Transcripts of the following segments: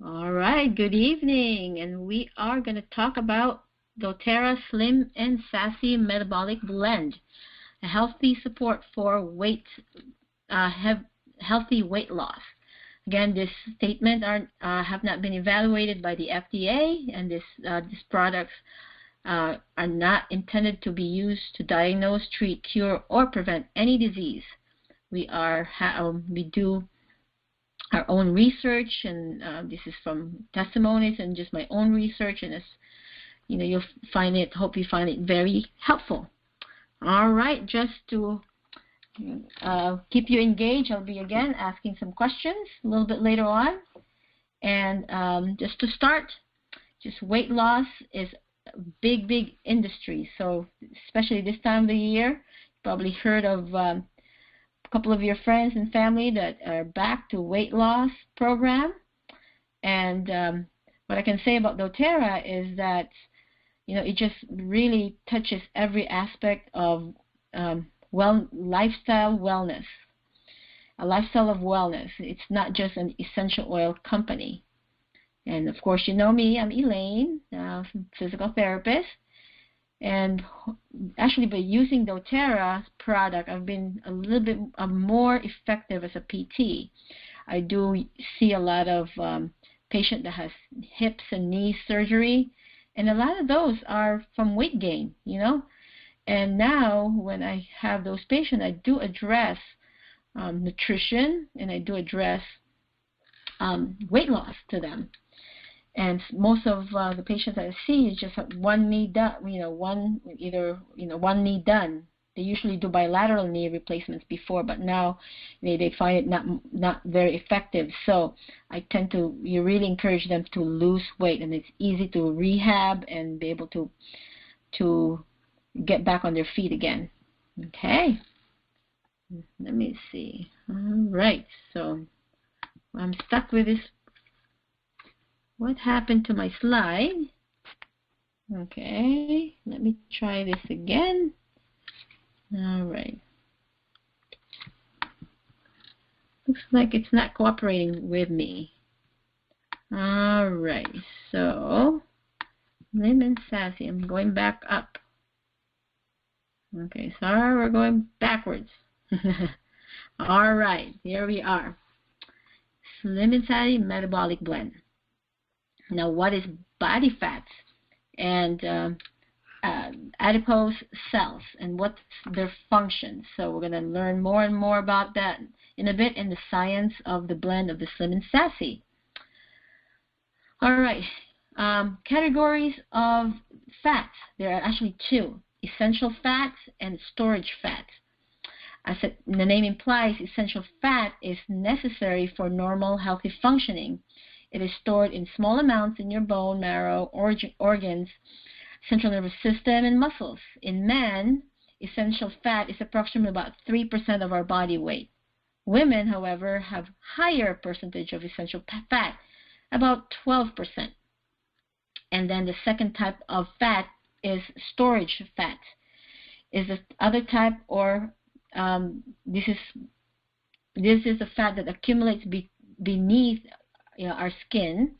All right, good evening, and we are going to talk about doTERRA Slim and Sassy Metabolic Blend, a healthy support for healthy weight loss. Again, this statement have not been evaluated by the FDA, and these products are not intended to be used to diagnose, treat, cure, or prevent any disease. We do our own research, and this is from testimonies and just my own research, and you'll hope you find it very helpful. All right, just to keep you engaged, I'll be again asking some questions a little bit later on. And just to start, just weight loss is a big industry. So especially this time of the year, you probably heard of a couple of your friends and family that are back to weight loss program. And what I can say about doTERRA is that it just really touches every aspect of lifestyle wellness, a lifestyle of wellness. It's not just an essential oil company. And of course, you know me, I'm Elaine, physical therapist. And actually, by using doTERRA's product, I've been a little bit more effective as a PT. I do see a lot of patients that has hips and knee surgery, and a lot of those are from weight gain, And now, when I have those patients, I do address nutrition, and I do address weight loss to them. And most of the patients I see is just one knee done, one knee done. They usually do bilateral knee replacements before, but now they find it not very effective. So I tend to really encourage them to lose weight, and it's easy to rehab and be able to get back on their feet again. Okay. Let me see. All right. So I'm stuck with this. What happened to my slide? Okay, let me try this again. All right. Looks like it's not cooperating with me. All right, so Slim and Sassy, I'm going back up. Okay, sorry, we're going backwards. All right, here we are. Slim and Sassy Metabolic Blend. Now, what is body fats and adipose cells, and what's their function? So we're going to learn more and more about that in a bit in the science of the blend of the Slim and Sassy. All right, categories of fats. There are actually two: essential fats and storage fats. As the name implies, essential fat is necessary for normal, healthy functioning. It is stored in small amounts in your bone marrow, organs, central nervous system, and muscles. In men, essential fat is approximately about 3% of our body weight. Women, however, have higher percentage of essential fat, about 12%. And then the second type of fat is storage fat. Is the other type, or this is the fat that accumulates beneath our skin.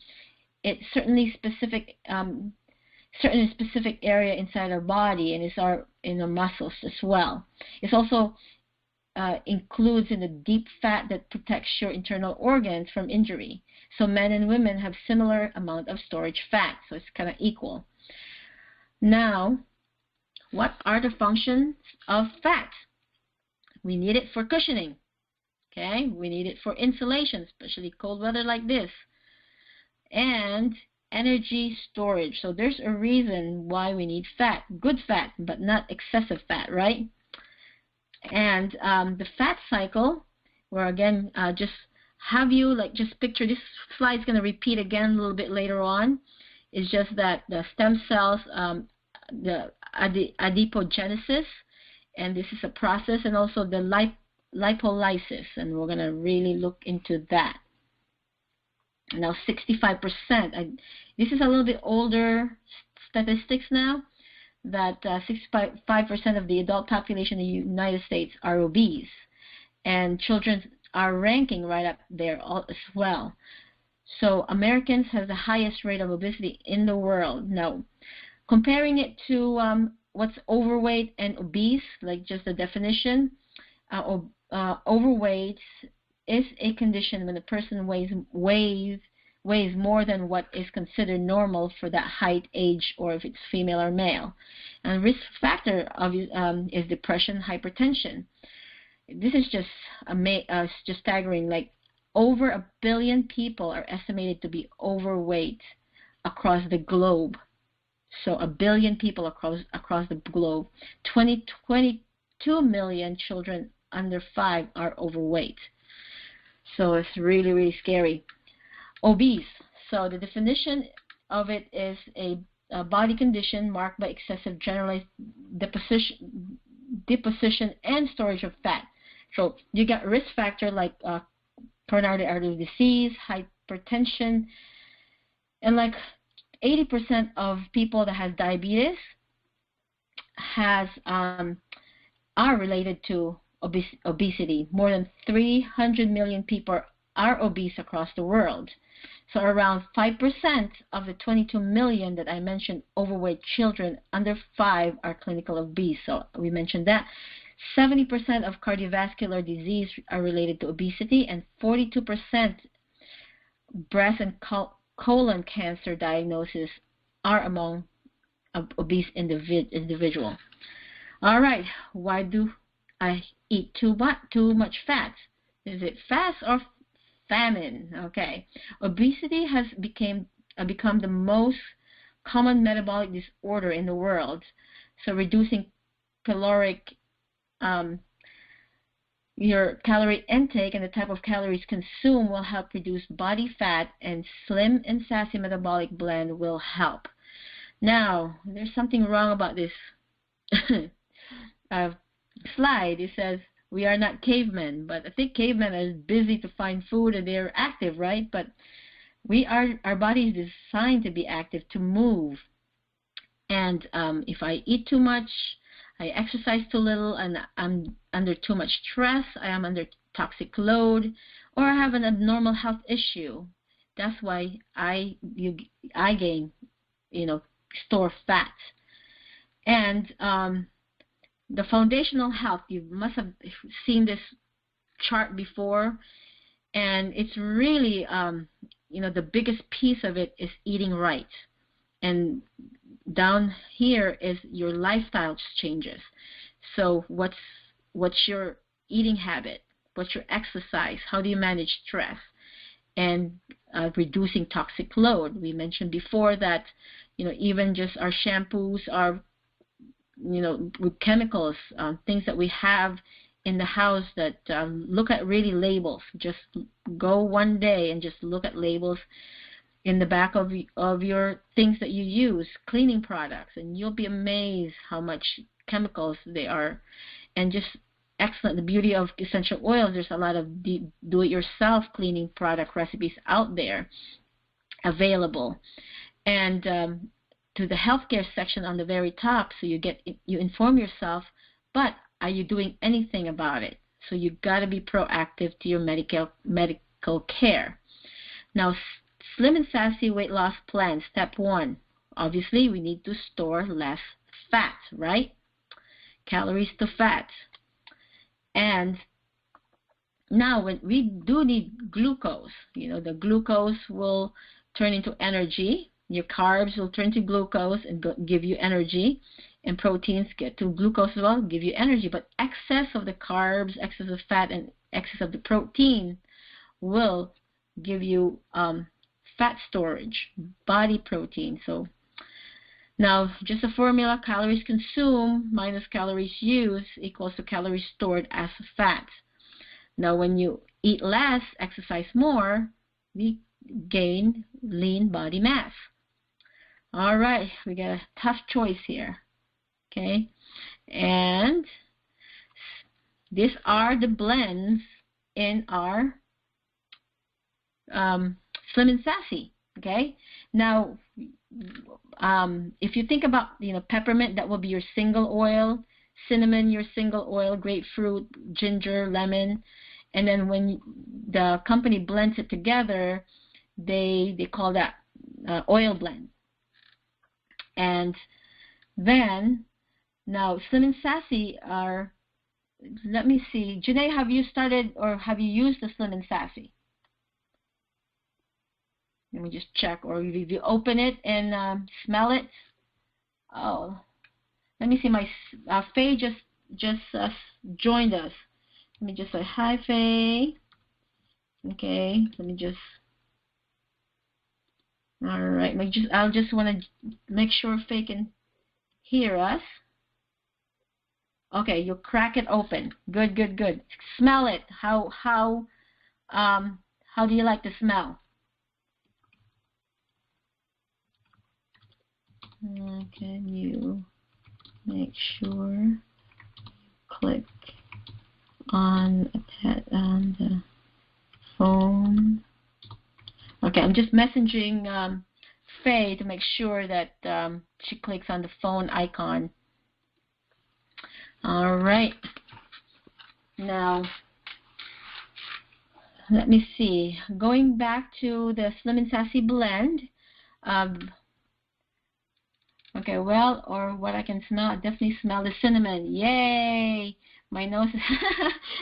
It's certainly specific, certain specific area inside our body, and it's in our muscles as well. It's also includes in the deep fat that protects your internal organs from injury. So men and women have similar amount of storage fat, so it's kind of equal. Now, what are the functions of fat? We need it for cushioning. Okay, we need it for insulation, especially cold weather like this, and energy storage. So there's a reason why we need fat, good fat, but not excessive fat, right? And the fat cycle, where again, just picture this slide's going to repeat again a little bit later on, is just that the stem cells, the adipogenesis, and this is a process, and also the lipolysis, and we're going to really look into that. Now, 65%, this is a little bit older statistics now, that 65% of the adult population in the United States are obese, and children are ranking right up there as well. So Americans have the highest rate of obesity in the world. Now, comparing it to what's overweight and obese, like just the definition, overweight is a condition when a person weighs more than what is considered normal for that height, age, or if it's female or male. And risk factor is depression, hypertension. This is just just staggering. Like over 1 billion people are estimated to be overweight across the globe. So 1 billion people across the globe. 22 million children under 5 are overweight. So it's really, really scary. Obese. So the definition of it is a body condition marked by excessive generalized deposition and storage of fat. So you got risk factor like coronary artery disease, hypertension, and like 80% of people that has diabetes are related to obesity. More than 300 million people are obese across the world. So around 5% of the 22 million that I mentioned overweight children under 5 are clinical obese. So we mentioned that. 70% of cardiovascular disease are related to obesity, and 42% breast and colon cancer diagnoses are among obese individual. All right, why do I eat too much fat? Is it fast or famine? Okay, obesity has become the most common metabolic disorder in the world. So reducing your calorie intake and the type of calories consumed will help reduce body fat, and Slim and Sassy Metabolic Blend will help. Now, there's something wrong about this slide. It says we are not cavemen, but I think cavemen are busy to find food and they're active, right? But our body is designed to be active, to move. And if I eat too much, I exercise too little, and I'm under too much stress, I am under toxic load, or I have an abnormal health issue, that's why I gain, store fat. And the foundational health, you must have seen this chart before, and it's really, the biggest piece of it is eating right. And down here is your lifestyle changes. So what's your eating habit? What's your exercise? How do you manage stress? And reducing toxic load. We mentioned before that, even just our shampoos are, with chemicals, things that we have in the house that look at really labels. Just go one day and just look at labels in the back of your things that you use, cleaning products, and you'll be amazed how much chemicals they are. And just excellent. The beauty of essential oils, there's a lot of do-it-yourself cleaning product recipes out there available. And to the healthcare section on the very top, so you inform yourself, but are you doing anything about it? So you've got to be proactive to your medical care. Now, Slim and Sassy weight loss plan, step 1. Obviously, we need to store less fat, right? Calories to fat. And now, when we do need glucose, the glucose will turn into energy. Your carbs will turn to glucose and give you energy. And proteins get to glucose as well, give you energy. But excess of the carbs, excess of fat, and excess of the protein will give you fat storage, body protein. So now, just a formula: calories consumed minus calories used equals to calories stored as fat. Now, when you eat less, exercise more, we gain lean body mass. All right, we got a tough choice here. Okay, and these are the blends in our Slim and Sassy. Okay, now if you think about peppermint, that will be your single oil, cinnamon your single oil, grapefruit, ginger, lemon, and then when the company blends it together, they call that oil blend. And then now Slim and Sassy are, let me see, Janae, have you started or have you used the Slim and Sassy? Let me just check. Or if you open it and smell it. Oh, let me see. My Faye just joined us. Let me just say hi, Faye. Okay. Let me just. All right. I'll just want to make sure Faye can hear us. Okay. You crack it open. Good. Good. Good. Smell it. How do you like the smell? Can you make sure click on the phone? Okay, I'm just messaging Faye to make sure that she clicks on the phone icon. All right. Now, let me see. Going back to the Slim and Sassy blend. Okay, well, or what I can smell, I definitely smell the cinnamon. Yay! My nose is,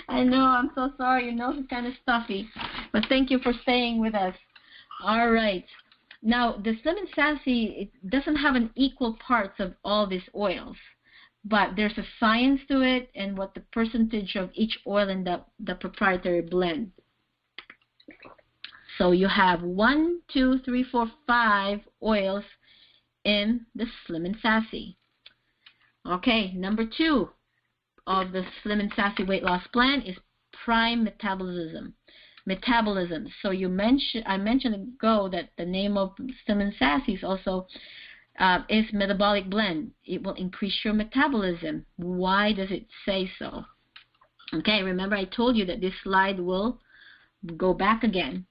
I know, I'm so sorry, your nose is kind of stuffy. But thank you for staying with us. All right. Now, the Slim and Sassy, it doesn't have an equal parts of all these oils. But there's a science to it and what the percentage of each oil in the proprietary blend. So you have 1, 2, 3, 4, 5 oils in the Slim and Sassy. Okay, number 2 of the Slim and Sassy weight loss plan is prime metabolism. So I mentioned ago that the name of Slim and Sassy is also is metabolic blend. It will increase your metabolism. Why does it say so? Okay, remember I told you that this slide will go back again.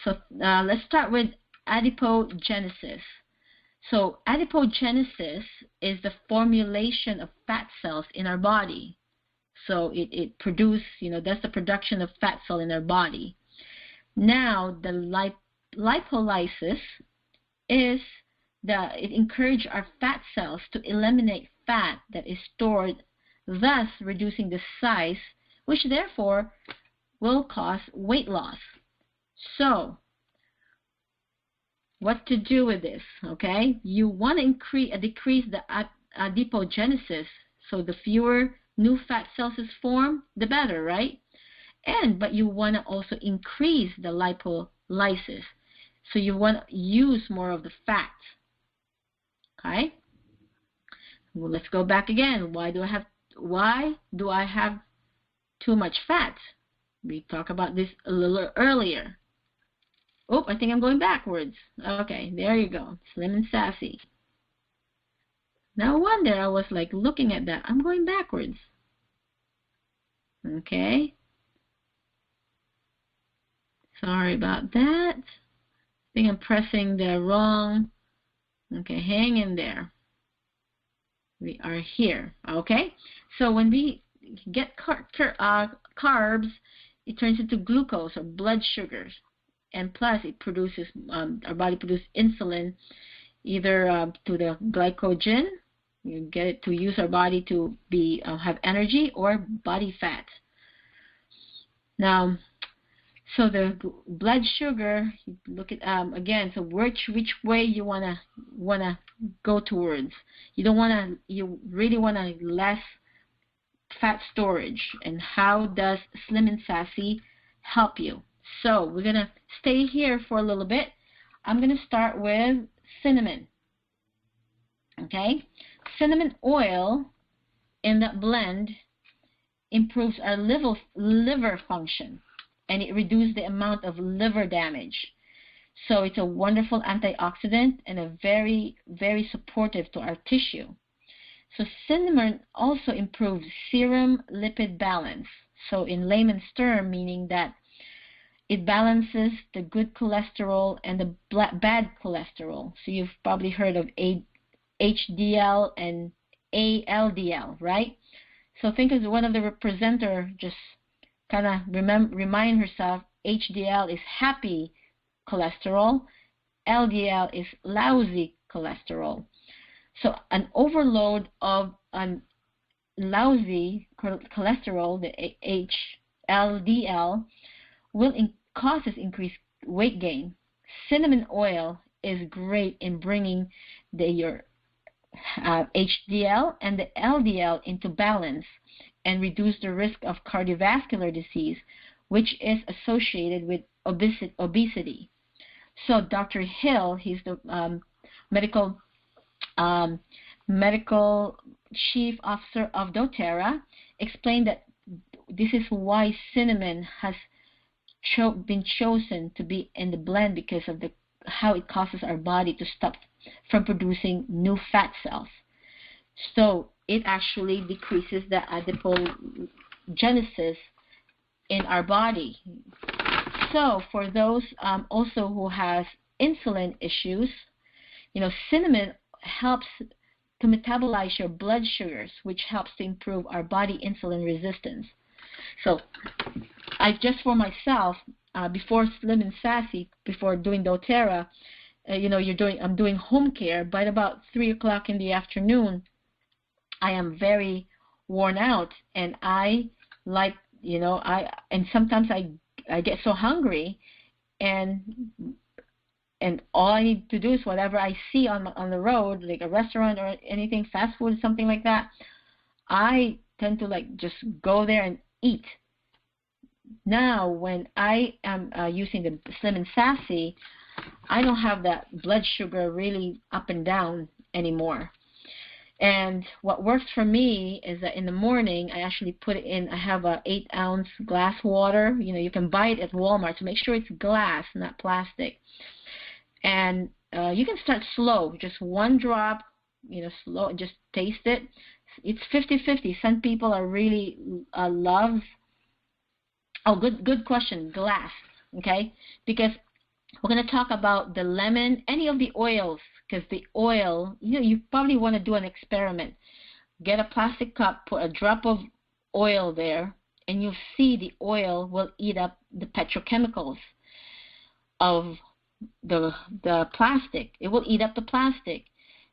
So let's start with adipogenesis. So adipogenesis is the formulation of fat cells in our body. So it produces, that's the production of fat cell in our body. Now the lipolysis is it encourages our fat cells to eliminate fat that is stored, thus reducing the size, which therefore will cause weight loss. So what to do with this? Okay, you want to decrease the adipogenesis, so the fewer new fat cells is formed, the better, right? But you want to also increase the lipolysis, so you want to use more of the fat. Okay. Well, let's go back again. Why do I have too much fat? We talked about this a little earlier. Oh, I think I'm going backwards. Okay, there you go. Slim and Sassy. No wonder I was like looking at that. I'm going backwards. Okay. Sorry about that. I think I'm pressing the wrong. Okay, hang in there. We are here. Okay. So when we get carbs, it turns into glucose or blood sugars. And plus, it produces, our body produces insulin, either to the glycogen, you get it to use our body to have energy, or body fat. Now, so the blood sugar, you look at again. So which way you wanna go towards? You really wanna less fat storage. And how does Slim and Sassy help you? So we're going to stay here for a little bit. I'm going to start with cinnamon. Okay? Cinnamon oil in that blend improves our liver function, and it reduces the amount of liver damage. So it's a wonderful antioxidant and a very, very supportive to our tissue. So cinnamon also improves serum lipid balance. So in layman's term, meaning that it balances the good cholesterol and the bad cholesterol. So you've probably heard of HDL and ALDL, right? So think as one of the presenter just kind of remind herself, HDL is happy cholesterol. LDL is lousy cholesterol. So an overload of lousy cholesterol, the LDL, causes increased weight gain. Cinnamon oil is great in bringing your HDL and the LDL into balance and reduce the risk of cardiovascular disease, which is associated with obesity. So Dr. Hill, he's the medical chief officer of doTERRA, explained that this is why cinnamon has been chosen to be in the blend, because of how it causes our body to stop from producing new fat cells. So it actually decreases the adipogenesis in our body. So for those also who has insulin issues, cinnamon helps to metabolize your blood sugars, which helps to improve our body insulin resistance. So for myself, before Slim and Sassy, before doing doTERRA, I'm doing home care. By about 3 o'clock in the afternoon, I am very worn out, and sometimes I get so hungry, and all I need to do is whatever I see on the road, like a restaurant or anything, fast food, something like that, I tend to just go there and eat. Now, when I am using the Slim and Sassy, I don't have that blood sugar really up and down anymore. And what works for me is that in the morning, I actually put it in, I have a 8-ounce glass water. You can buy it at Walmart, so make sure it's glass, not plastic. And you can start slow, just 1 drop, slow, and just taste it. It's 50-50. Some people are really love. Oh, good question. Glass, okay? Because we're going to talk about the lemon, any of the oils, because the oil, you probably want to do an experiment. Get a plastic cup, put a drop of oil there, and you'll see the oil will eat up the petrochemicals of the plastic. It will eat up the plastic.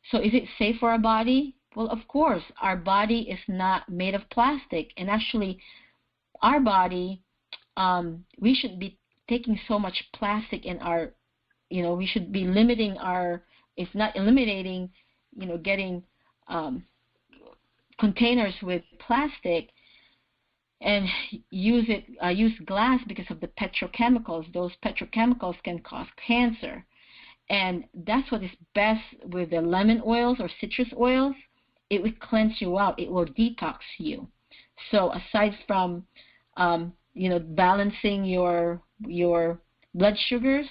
So is it safe for our body? Well, of course. Our body is not made of plastic, and actually our body, we should be taking so much plastic in our, we should be limiting our, if not eliminating, getting containers with plastic, and use glass because of the petrochemicals. Those petrochemicals can cause cancer. And that's what is best with the lemon oils or citrus oils. It will cleanse you out. It will detox you. So aside from balancing your blood sugars,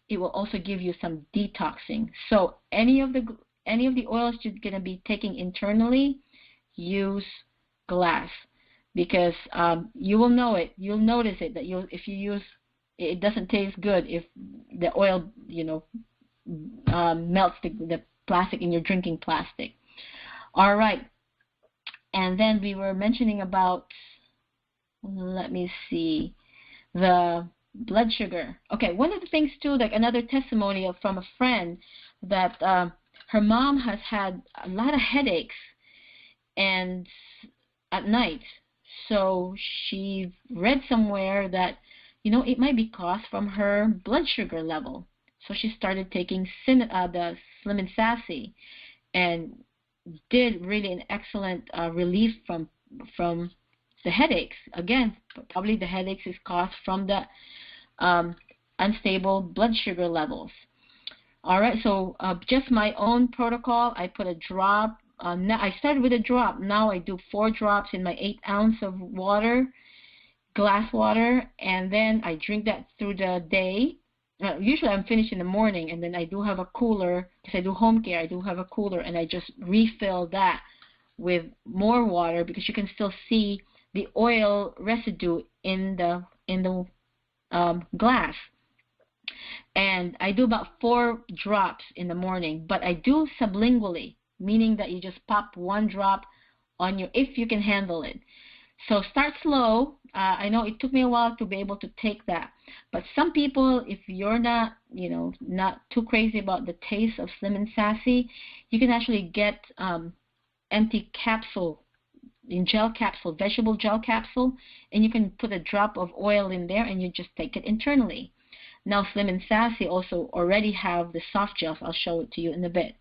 it will also give you some detoxing. So any of the oils you're going to be taking internally, use glass, because you will know it. You'll notice it that if you use it doesn't taste good if the oil melts the plastic in your drinking plastic. All right, and then we were mentioning about, let me see, the blood sugar. Okay, one of the things too, like another testimony from a friend, that her mom has had a lot of headaches and at night. So she read somewhere that it might be caused from her blood sugar level. So she started taking the Slim and Sassy, and did really an excellent relief from the headaches. Again, probably the headaches is caused from the unstable blood sugar levels. All right, so just my own protocol. I put a drop. I started with a drop. Now I do 4 drops in my 8 ounce of water, glass water, and then I drink that through the day. Usually I'm finished in the morning, and then I do have a cooler, because I do home care. I do have a cooler, and I just refill that with more water, because you can still see the oil residue in the glass. And I do about 4 drops in the morning, but I do sublingually, meaning that you just pop 1 drop on if you can handle it. So start slow. I know it took me a while to be able to take that, but some people, if you're not, not too crazy about the taste of Slim and Sassy, you can actually get empty capsule, in gel capsule, vegetable gel capsule, and you can put a drop of oil in there and you just take it internally. Now Slim and Sassy also already have the soft gels. I'll show it to you in a bit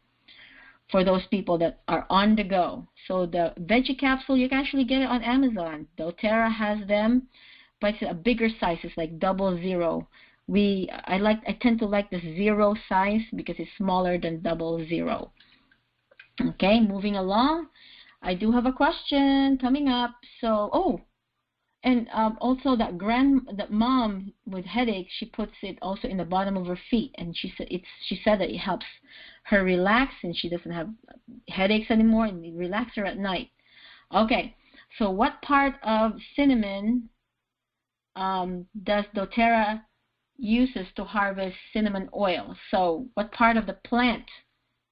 for those people that are on the go. So the veggie capsule, you can actually get it on Amazon. doTERRA has them, but it's a bigger size. It's like 00. I tend to like the 0 size because it's smaller than 00. Okay, moving along. I do have a question coming up. So, and also that mom with headache, she puts it also in the bottom of her feet, and she said that it helps her relax, and she doesn't have headaches anymore, and it relaxes her at night. Okay, so what part of cinnamon does doTERRA uses to harvest cinnamon oil? So what part of the plant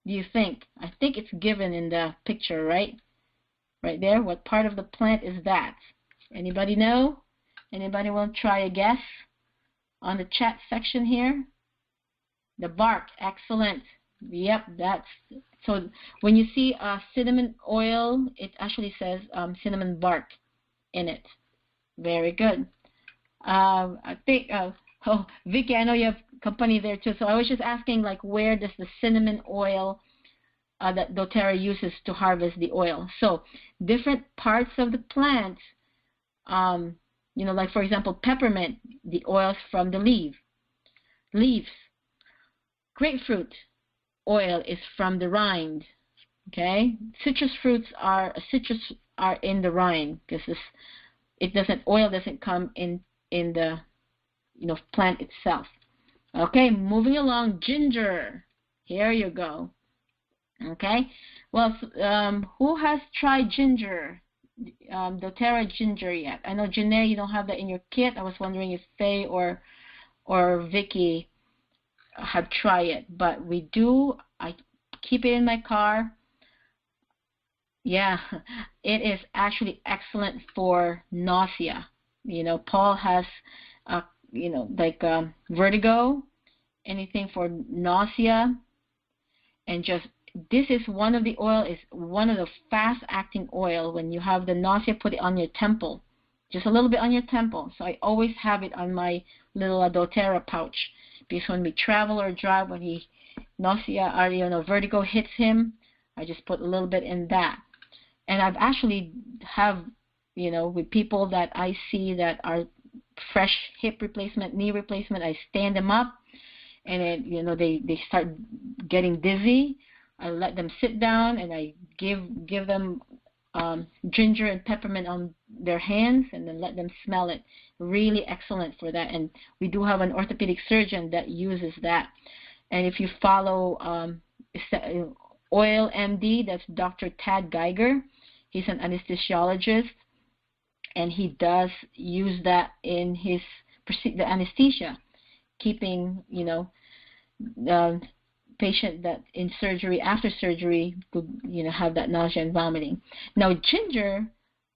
do you think? I think it's given in the picture, right? Right there. What part of the plant is that? Anybody know? Anybody want to try a guess on the chat section here? The bark. Excellent. Yep, that's so. When you see cinnamon oil, it actually says cinnamon bark in it. Very good. I think. Vicky, I know you have company there too. So I was just asking, like, where does the cinnamon oil that doTERRA uses to harvest the oil? So different parts of the plant. Like for example, peppermint, the oils from the leaves. Grapefruit oil is from the rind. Okay, citrus fruits are in the rind because oil doesn't come in the plant itself. Okay, moving along. Ginger. Here you go. Okay, well, who has tried ginger? doTERRA ginger yet? I know Janae, you don't have that in your kit. I was wondering if Faye or Vicky have tried it, but we do. I keep it in my car. Yeah, it is actually excellent for nausea. Paul has vertigo, anything for nausea, and just this is one of the fast acting oil. When you have the nausea, put it on your temple, just a little bit on your temple. So I always have it on my little doTERRA pouch, because when we travel or drive, when nausea or vertigo hits him, I just put a little bit in that. And I've actually have with people that I see that are fresh hip replacement, knee replacement, I stand them up, and they start getting dizzy. I let them sit down, and I give them ginger and peppermint on their hands, and then let them smell it. Really excellent for that. And we do have an orthopedic surgeon that uses that. And if you follow Oil MD, that's Dr. Tad Geiger. He's an anesthesiologist, and he does use that in the anesthesia, keeping the patient that in surgery, after surgery, could have that nausea and vomiting. Now ginger,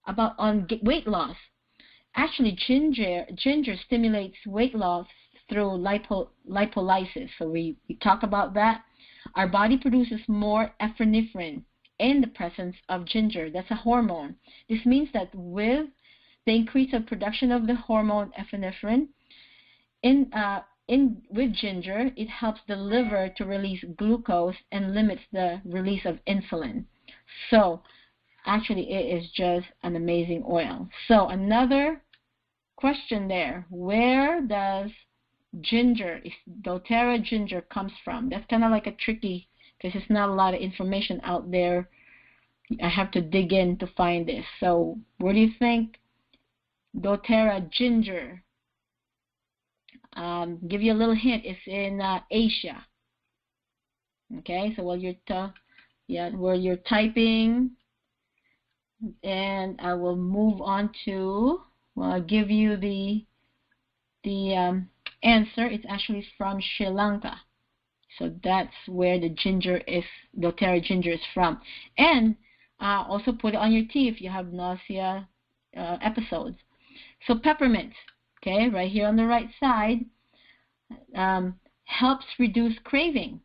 on weight loss. Actually, ginger stimulates weight loss through lipolysis. So we talk about that. Our body produces more epinephrine in the presence of ginger. That's a hormone. This means that with the increase of production of the hormone epinephrine with ginger, it helps the liver to release glucose and limits the release of insulin. So actually, it is just an amazing oil. So another question there: where does doTERRA ginger comes from? That's kind of like a tricky, because it's not a lot of information out there. I have to dig in to find this. So where do you think doTERRA ginger? Give you a little hint. It's in Asia. Okay, so while you're typing, and I will move on to. Well, I'll give you the answer. It's actually from Sri Lanka. So that's where the doTERRA ginger is from. And also put it on your tea if you have nausea episodes. So peppermint, okay, right here on the right side, helps reduce craving.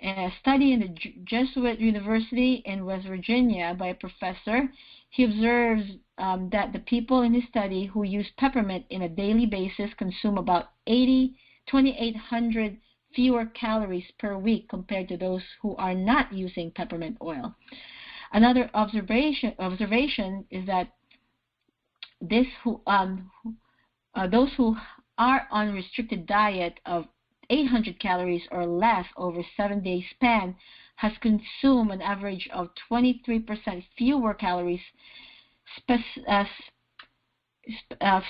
A study in the Jesuit University in West Virginia by a professor, he observes that the people in his study who use peppermint in a daily basis consume about 2,800 fewer calories per week compared to those who are not using peppermint oil. Another observation is that those who are on restricted diet of 800 calories or less over 7-day span has consumed an average of 23% fewer calories,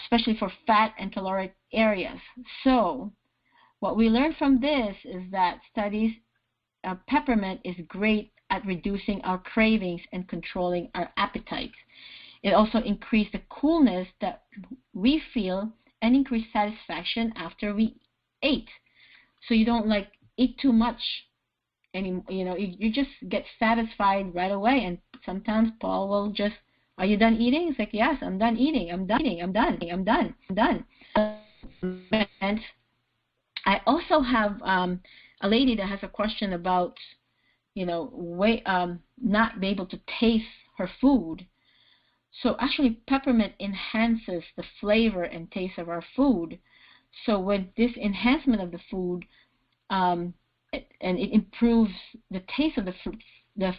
especially for fat and caloric areas. So what we learned from this is that peppermint is great at reducing our cravings and controlling our appetites. It also increases the coolness that we feel and increase satisfaction after we ate. So you don't like eat too much, and you just get satisfied right away. And sometimes Paul will just, "Are you done eating?" It's like, "Yes, I'm done eating. I'm done. I'm done." And I also have a lady that has a question about, not be able to taste her food. So actually, peppermint enhances the flavor and taste of our food. So with this enhancement of the food, and it improves the taste of the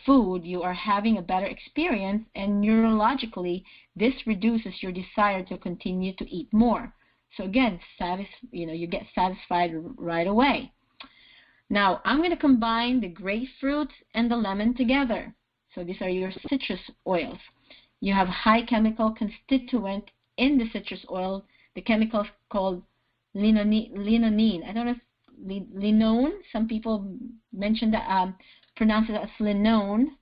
food, you are having a better experience, and neurologically, this reduces your desire to continue to eat more. So again, you get satisfied right away. Now, I'm going to combine the grapefruit and the lemon together. So these are your citrus oils. You have high chemical constituent in the citrus oil. The chemical is called linolene. I don't know if linone. Some people mention that, pronounce it as linone.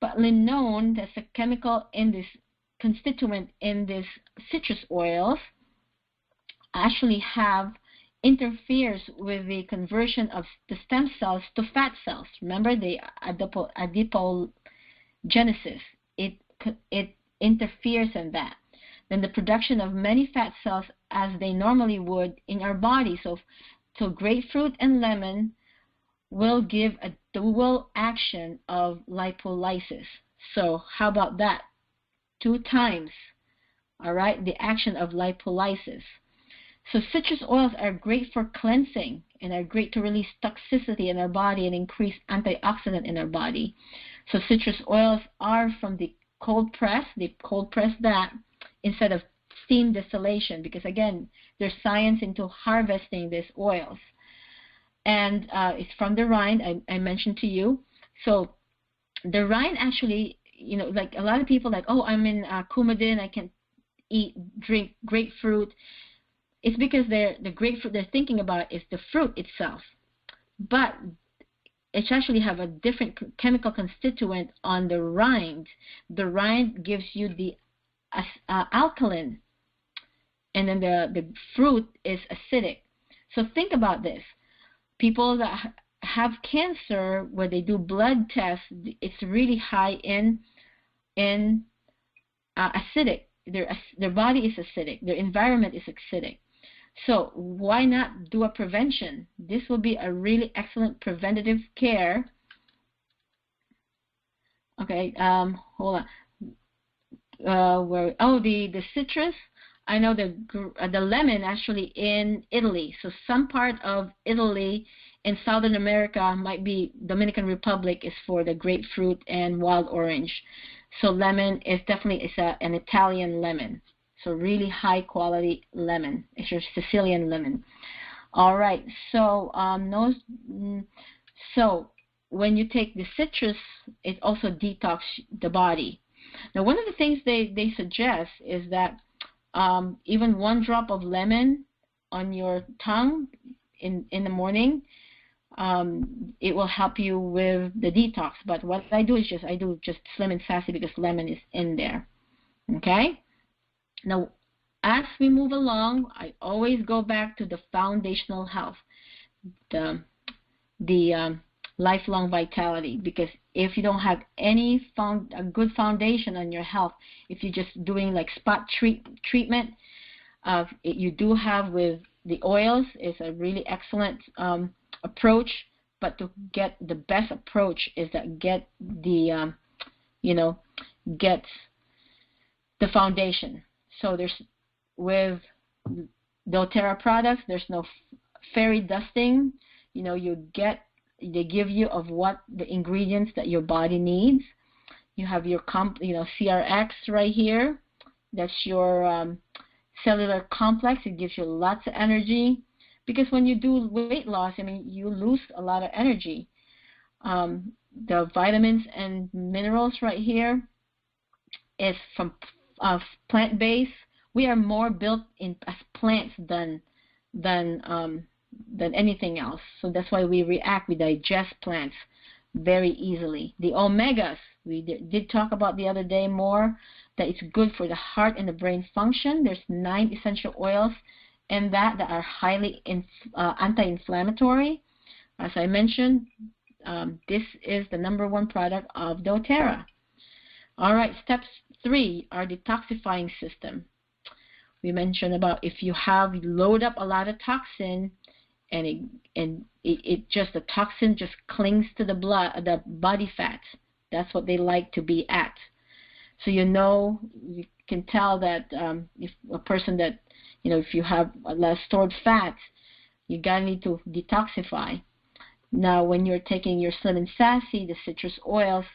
But linone, that's a chemical in this constituent in these citrus oils, actually interferes with the conversion of the stem cells to fat cells. Remember the adipogenesis. It interferes in that. Then the production of many fat cells as they normally would in our body. So grapefruit and lemon will give a dual action of lipolysis. So how about that? 2 times, all right, the action of lipolysis. So citrus oils are great for cleansing and are great to release toxicity in our body and increase antioxidant in our body. So citrus oils are from the cold press. They cold press that instead of steam distillation, because again, there's science into harvesting these oils. And it's from the rind, I mentioned to you. So the rind actually, like a lot of people like, "Oh, I'm in Coumadin, I can't drink grapefruit." It's because the grapefruit they're thinking about is the fruit itself. But it actually have a different chemical constituent on the rind. The rind gives you the alkaline, and then the fruit is acidic. So think about this. People that have cancer, where they do blood tests, it's really high in acidic. Their body is acidic. Their environment is acidic. So why not do a prevention? This will be a really excellent preventative care. Okay, hold on. The citrus. I know the lemon actually in Italy. So some part of Italy in Southern America, might be Dominican Republic, is for the grapefruit and wild orange. So lemon is definitely an Italian lemon. So really high quality lemon. It's your Sicilian lemon. All right. So so when you take the citrus, it also detox the body. Now, one of the things they suggest is that even 1 drop of lemon on your tongue in the morning, it will help you with the detox. But what I do is just Slim and Sassy because lemon is in there. Okay. Now, as we move along, I always go back to the foundational health, the lifelong vitality. Because if you don't have a good foundation on your health, if you're just doing like spot treatment, you do have with the oils is a really excellent approach. But to get the best approach is that get the get the foundation. So there's with doTERRA products, there's no fairy dusting. They give you of what the ingredients that your body needs. You have your CRX right here. That's your cellular complex. It gives you lots of energy, because when you do weight loss, you lose a lot of energy. The vitamins and minerals right here is from plant-based. We are more built as plants than anything else. So that's why we digest plants very easily. The omegas, we did talk about the other day more, that it's good for the heart and the brain function. There's 9 essential oils in that are highly anti-inflammatory. As I mentioned, this is the #1 product of doTERRA. All right, step 3, our detoxifying system. We mentioned about if you load up a lot of toxin, and the toxin just clings to the body fat. That's what they like to be at. So you can tell that if a person that if you have a lot of stored fat, you gotta need to detoxify. Now, when you're taking your Slim and Sassy, the citrus oils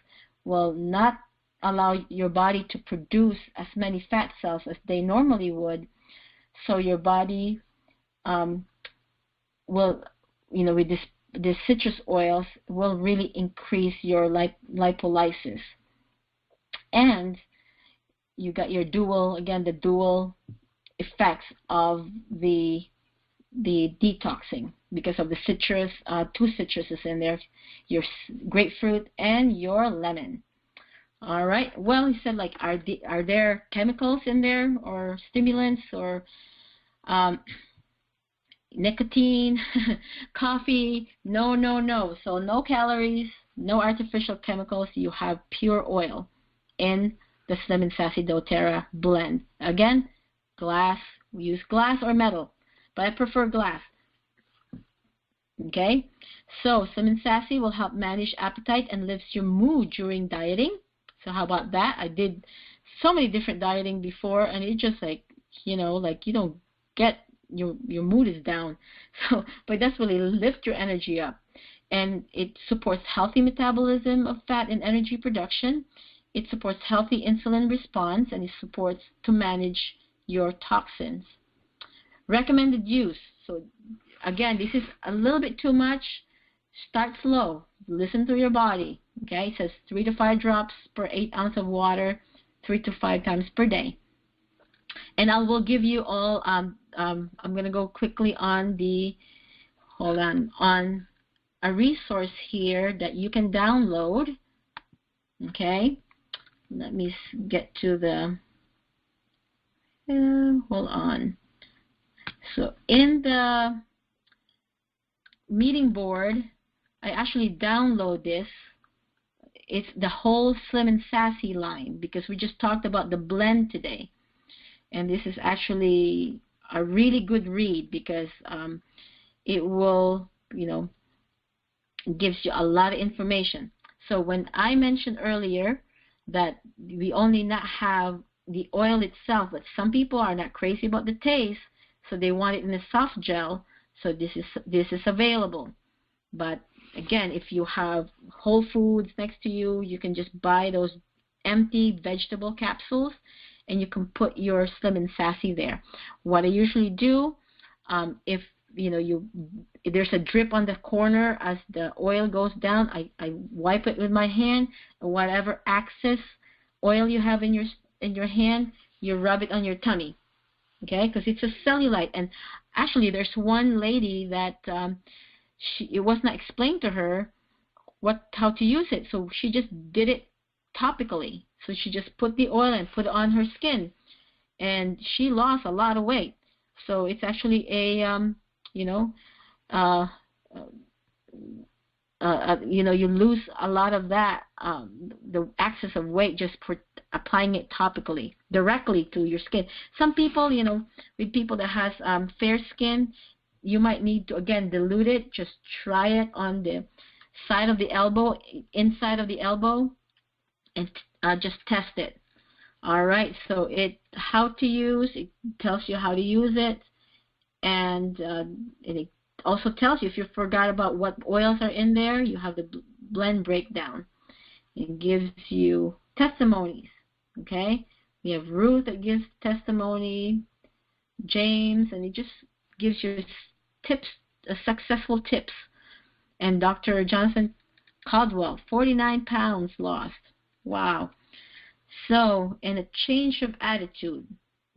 will not allow your body to produce as many fat cells as they normally would. So your body will, with this citrus oils, will really increase your lipolysis. And you got your dual effects of the detoxing, because of the citrus, 2 citruses in there, your grapefruit and your lemon. All right. Well, he said, like, are there chemicals in there or stimulants or nicotine, coffee? No. So no calories, no artificial chemicals. You have pure oil in the Slim and Sassy doTERRA blend. Again, glass. We use glass or metal, but I prefer glass. Okay. So Slim and Sassy will help manage appetite and lifts your mood during dieting. So how about that? I did so many different dieting before, and it just like you don't get your mood is down. So, but that's really lift your energy up, and it supports healthy metabolism of fat and energy production. It supports healthy insulin response, and it supports to manage your toxins. Recommended use. So again, this is a little bit too much. Start slow. Listen to your body. Okay, it says 3 to 5 drops per 8 ounces of water, 3 to 5 times per day. And I will give you all. I'm going to go quickly on on a resource here that you can download. Okay, let me get to the. Hold on. So in the meeting board, I actually download this. It's the whole Slim and Sassy line, because we just talked about the blend today. And this is actually a really good read, because it will, gives you a lot of information. So when I mentioned earlier that we only not have the oil itself, but some people are not crazy about the taste, so they want it in a soft gel. So this is available. But again, if you have Whole Foods next to you, you can just buy those empty vegetable capsules, and you can put your Slim and Sassy there. What I usually do, if there's a drip on the corner as the oil goes down, I wipe it with my hand, and whatever excess oil you have in your hand, you rub it on your tummy. Okay, because it's a cellulite. And actually, there's one lady that it was not explained to her how to use it, so she just did it topically. So she just put the oil and put it on her skin, and she lost a lot of weight. So it's actually a you know, you lose a lot of that, the excess of weight just for applying it topically directly to your skin. Some people, you know, with people that has fair skin, you might need to again dilute it. Just try it on the side of the elbow, inside of the elbow, and just test it. All right, so how to use, it tells you how to use it, and it also tells you if you forgot about what oils are in there, you have the blend breakdown. It gives you testimonies, okay? We have Ruth that gives testimony, James, and it just gives you tips, successful tips. And Dr. Jonathan Caldwell, 49 pounds lost. Wow. So, and a change of attitude,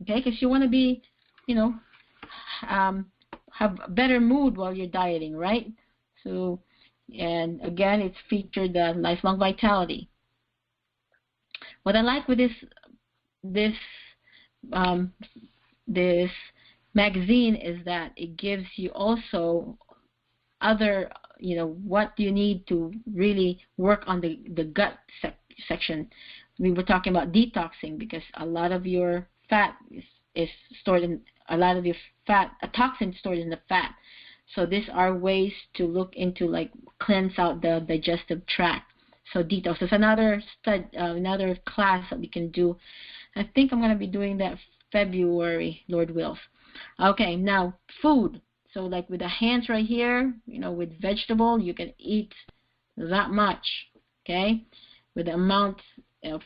okay? Because you want to be, you know, have a better mood while you're dieting, right? So, and again, it's featured lifelong vitality. What I like with this magazine is that it gives you also other, you know, what you need to really work on the gut section. We were talking about detoxing because a lot of your fat is stored in, a lot of your fat, a toxin stored in the fat. So these are ways to look into, like, cleanse out the digestive tract. So detox is another another class that we can do. I think I'm going to be doing that February, Lord wills. Okay, now food. So like with the hands right here, you know, with vegetable, you can eat that much, okay? With the amount of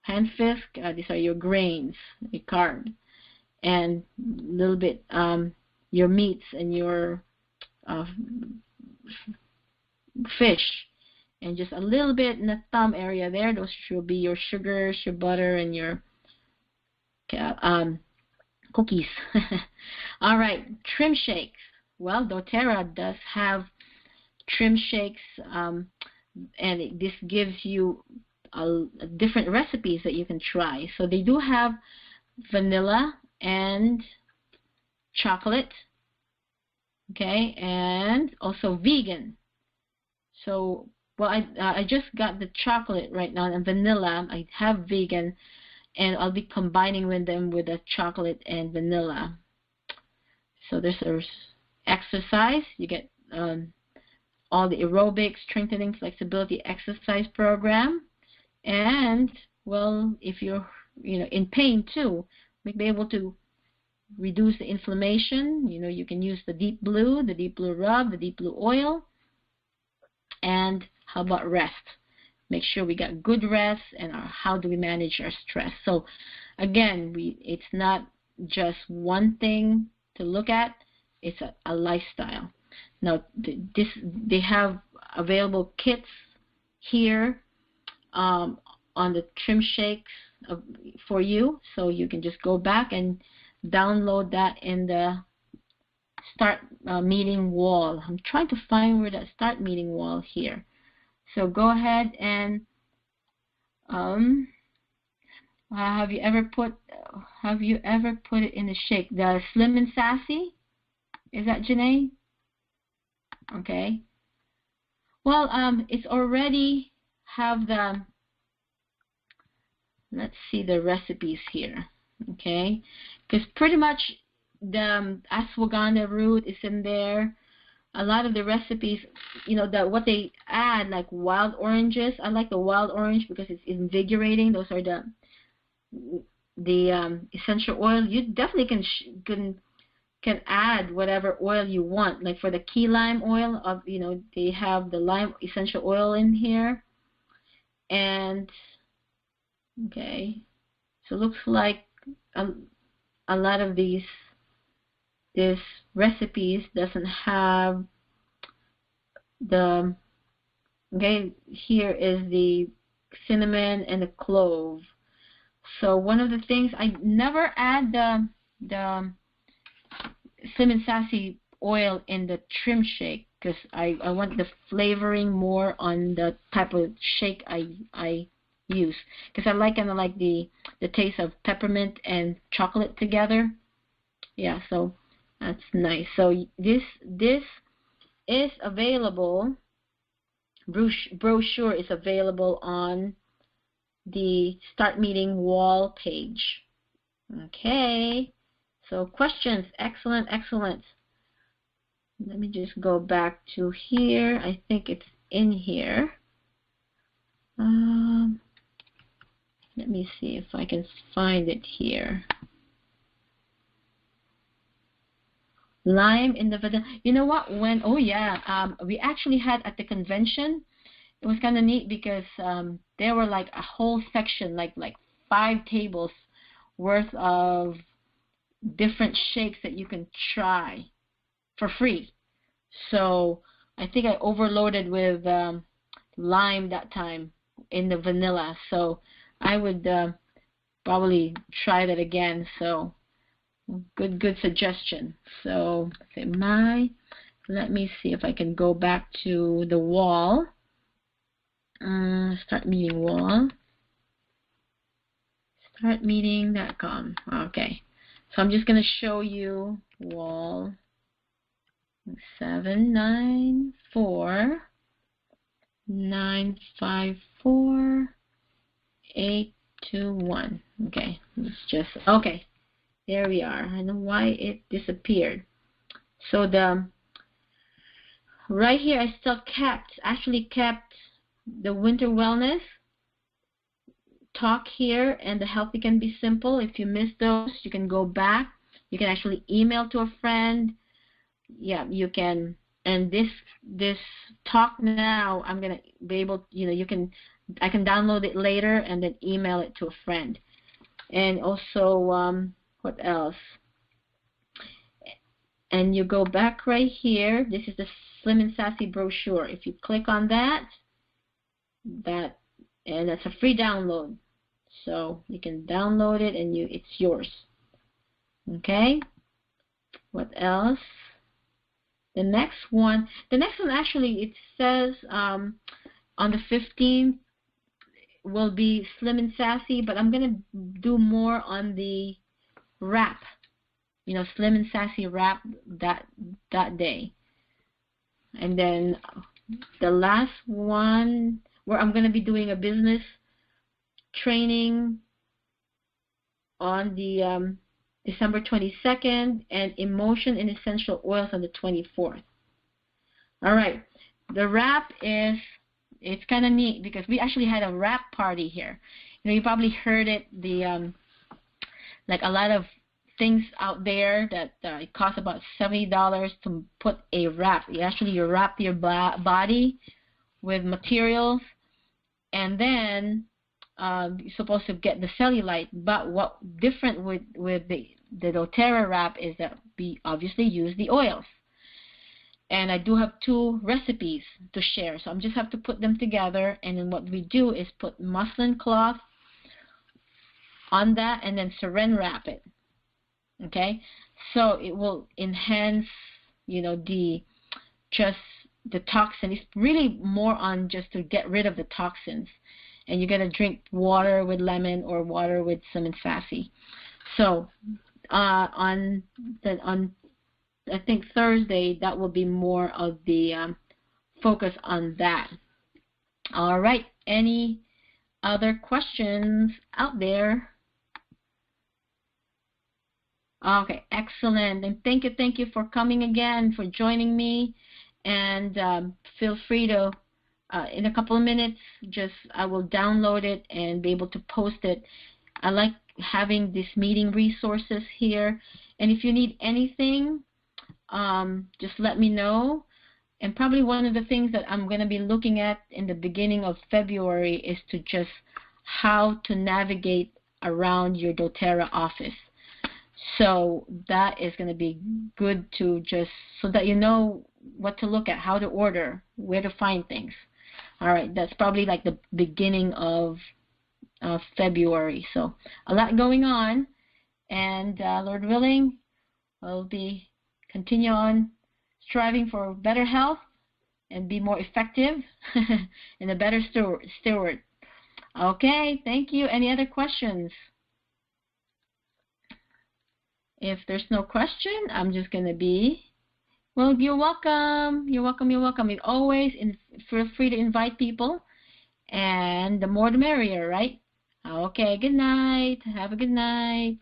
hand fisk, these are your grains, your carb, and a little bit your meats and your fish, and just a little bit in the thumb area there. Those should be your sugars, your butter, and your cookies. All right, trim shakes. Well, doTERRA does have trim shakes, and this gives you different recipes that you can try. So they do have vanilla and chocolate, okay, and also vegan. So, well, I just got the chocolate right now and vanilla. I have vegan, and I'll be combining with them with the chocolate and vanilla. So there's exercise. You get all the aerobic, strengthening, flexibility exercise program. And, well, if you're, you know, in pain too, you'll be able to reduce the inflammation. You know, you can use the deep blue rub, the deep blue oil. And how about rest? Make sure we got good rest, and how do we manage our stress? So again, it's not just one thing to look at, it's a lifestyle. Now they have available kits here on the trim shakes for you, so you can just go back and download that in the start meeting wall. I'm trying to find where that start meeting wall here. So go ahead and have you ever put it in the shake? The Slim and Sassy? Is that Janae? Okay. Well, it's already have the, let's see the recipes here. Okay, because pretty much the ashwagandha root is in there. A lot of the recipes, you know, that what they add, like wild oranges. I like the wild orange because it's invigorating. Those are the essential oil. You definitely can add whatever oil you want. Like for the key lime oil, you know, they have the lime essential oil in here. And okay, so it looks like a lot of these recipes doesn't have the, okay, here is the cinnamon and the clove. So one of the things, I never add the Slim and Sassy oil in the trim shake because I want the flavoring more on the type of shake I use, because I kind of like the taste of peppermint and chocolate together. Yeah, so that's nice. So this is available brochure is available on the Start Meeting wall page. Okay, so questions, excellent, excellent. Let me just go back to here. I think it's in here. Let me see if I can find it here. Lime in the vanilla. You know what? Oh yeah, we actually had at the convention. It was kind of neat because there were like a whole section, like 5 tables worth of different shakes that you can try for free. So I think I overloaded with lime that time in the vanilla. So I would probably try that again. So good suggestion. So let me see if I can go back to the wall. Start Meeting wall. Startmeeting.com. Okay. So I'm just going to show you wall 794-954-821. Okay. Let's just, okay. There we are. I don't know why it disappeared. So right here I still actually kept the winter wellness talk here and the healthy can be simple. If you missed those, you can go back. You can actually email to a friend. Yeah, you can. And this talk now, I'm gonna be able, I can download it later and then email it to a friend. And also, what else? And you go back right here. This is the Slim and Sassy brochure. If you click on that, and that's a free download. So you can download it and it's yours. Okay? What else? The next one actually, it says on the 15th will be Slim and Sassy, but I'm going to do more on the wrap. Slim and Sassy wrap that day. And then the last one, where I'm going to be doing a business training on the December 22nd, and emotion and essential oils on the 24th. All right, the wrap it's kind of neat because we actually had a wrap party here. You probably heard it, like a lot of things out there that it costs about $70 to put a wrap. You wrap your body with materials, and then you're supposed to get the cellulite. But what different with the doTERRA wrap is that we obviously use the oils. And I do have 2 recipes to share, so I'm just have to put them together. And then what we do is put muslin cloth on that and then saran wrap it. Okay, so it will enhance, the toxin. It's really more on just to get rid of the toxins. And you're gonna drink water with lemon or water with Slim and Sassy. So on I think Thursday, that will be more of the focus on that. All right. Any other questions out there? Okay, excellent. And thank you for coming again, for joining me. And feel free to, in a couple of minutes, I will download it and be able to post it. I like having these meeting resources here. And if you need anything, just let me know. And probably one of the things that I'm going to be looking at in the beginning of February is to just how to navigate around your doTERRA office. So that is going to be good to just so that you know what to look at, how to order, where to find things. All right, that's probably like the beginning of February. So a lot going on, and Lord willing, I'll be continue on striving for better health and be more effective and a better steward. Okay, thank you. Any other questions? If there's no question, I'm just going to be Well, you're welcome. You're welcome. You're welcome. You always feel free to invite people, and the more the merrier, right? Okay. Good night. Have a good night.